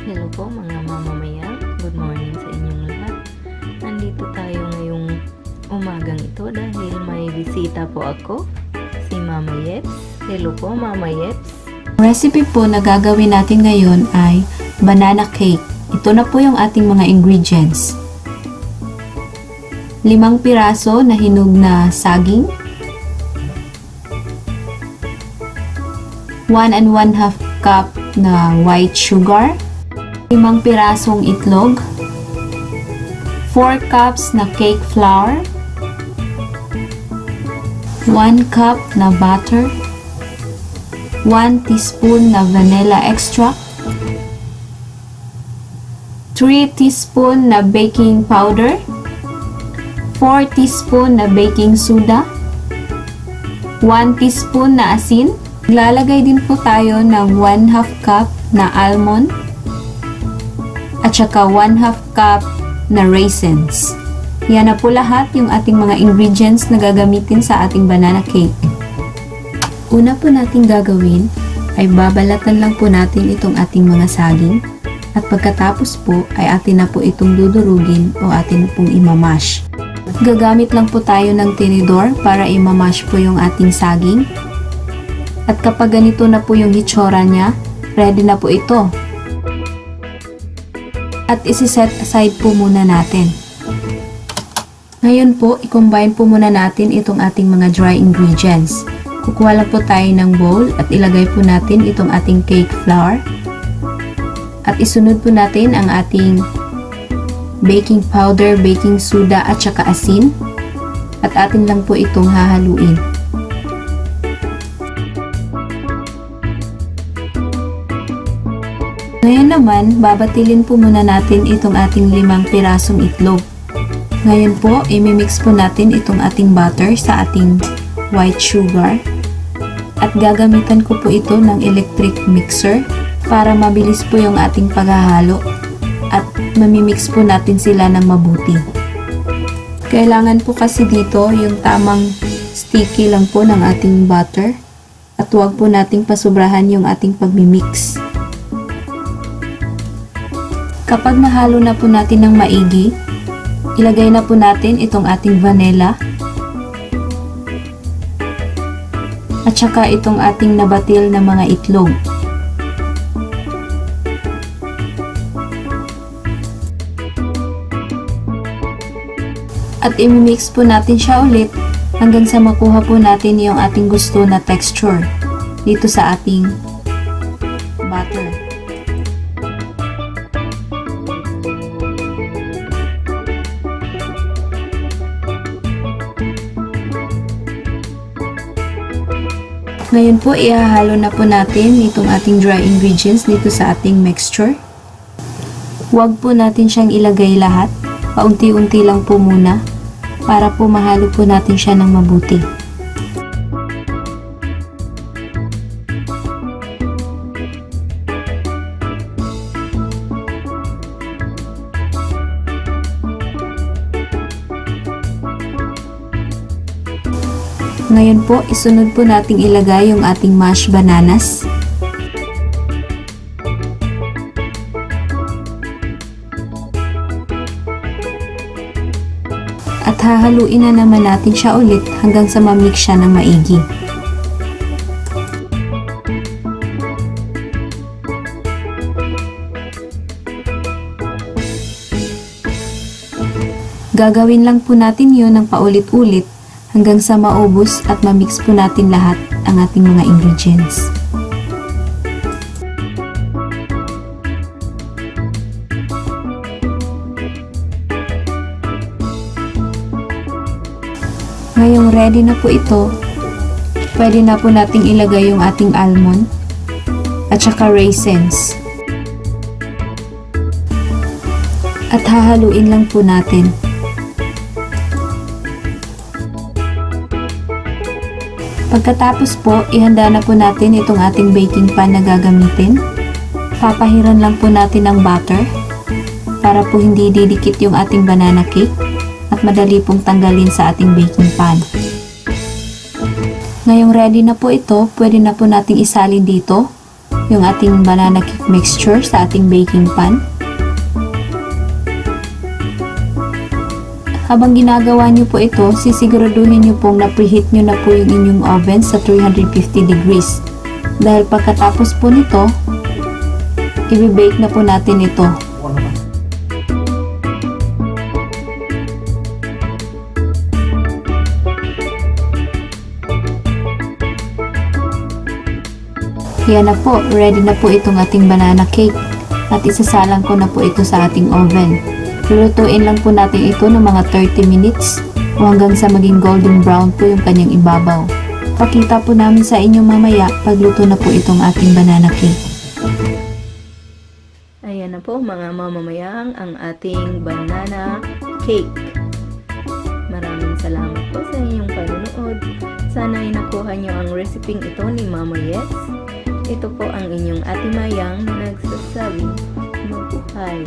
Hello po mga mamamayan, good morning sa inyong lahat. Nandito tayo ngayong umagang ito dahil may bisita po ako, si Mama Yeps. Hello po Mama Yeps. Recipe po na gagawin natin ngayon ay banana cake. Ito na po yung ating mga ingredients. 5 piraso na hinog na saging, 1 1/2 cup na white sugar, 5 pirasong itlog, 4 cups na cake flour, 1 cup na butter, 1 teaspoon na vanilla extract, 3 teaspoon na baking powder, 4 teaspoon na baking soda, 1 teaspoon na asin. Lalagay din po tayo ng 1/2 cup na almond at saka 1/2 cup na raisins. Yan na po lahat yung ating mga ingredients na gagamitin sa ating banana cake. Una po natin gagawin ay babalatan lang po natin itong ating mga saging at pagkatapos po ay atin na po itong dudurugin o atin na pong imamash. Gagamit lang po tayo ng tinidor para imamash po yung ating saging. At kapag ganito na po yung hitsura niya, ready na po ito. At isi-set aside po muna natin. Ngayon po, i-combine po muna natin itong ating mga dry ingredients. Kukuha lang po tayo ng bowl at ilagay po natin itong ating cake flour. At isunod po natin ang ating baking powder, baking soda at saka asin. At atin lang po itong hahaluin. Ngayon naman, babatilin po muna natin itong ating 5 pirasong itlog. Ngayon po, imimix po natin itong ating butter sa ating white sugar. At gagamitan ko po ito ng electric mixer para mabilis po yung ating paghahalo. At mamimix po natin sila ng mabuti. Kailangan po kasi dito yung tamang sticky lang po ng ating butter. At huwag po nating pasubrahan yung ating pagmimix. Kapag nahalo na po natin ng maigi, ilagay na po natin itong ating vanilla at saka itong ating nabatil na mga itlog. At imimix po natin siya ulit hanggang sa makuha po natin yung ating gusto na texture dito sa ating butter. Ngayon po, ihahalo na po natin itong ating dry ingredients dito sa ating mixture. Huwag po natin siyang ilagay lahat. Paunti-unti lang po muna para po mahalo po natin siya ng mabuti. Ngayon po, isunod po nating ilagay yung ating mashed bananas. At hahaluin na naman natin siya ulit hanggang sa ma-mix siya ng maigi. Gagawin lang po natin yun ng paulit-ulit hanggang sa maubos at ma-mix po natin lahat ang ating mga ingredients. Ngayong ready na po ito, pwede na po nating ilagay yung ating almond at saka raisins. At hahaluin lang po natin. Pagkatapos po, ihanda na po natin itong ating baking pan na gagamitin. Papahiran lang po natin ng butter para po hindi didikit yung ating banana cake at madali pong tanggalin sa ating baking pan. Ngayong ready na po ito, pwede na po nating isalin dito yung ating banana cake mixture sa ating baking pan. Habang ginagawa nyo po ito, sisiguraduhin nyo pong na-preheat nyo na po yung inyong oven sa 350 degrees. Dahil pagkatapos po nito, i-bake na po natin ito. Yan na po, ready na po itong ating banana cake. At isasalang ko na po ito sa ating oven. Lulutuin lang po natin ito ng mga 30 minutes o hanggang sa maging golden brown po yung kanyang ibabaw. Pakita po namin sa inyo mamaya pagluto na po itong ating banana cake. Ayan na po mga mamamayang ang ating banana cake. Maraming salamat po sa inyong panonood. Sana ay nakuha nyo ang reseping ito ni Mama Yes. Ito po ang inyong Ate Mayang na nagsasabi, mabuhay!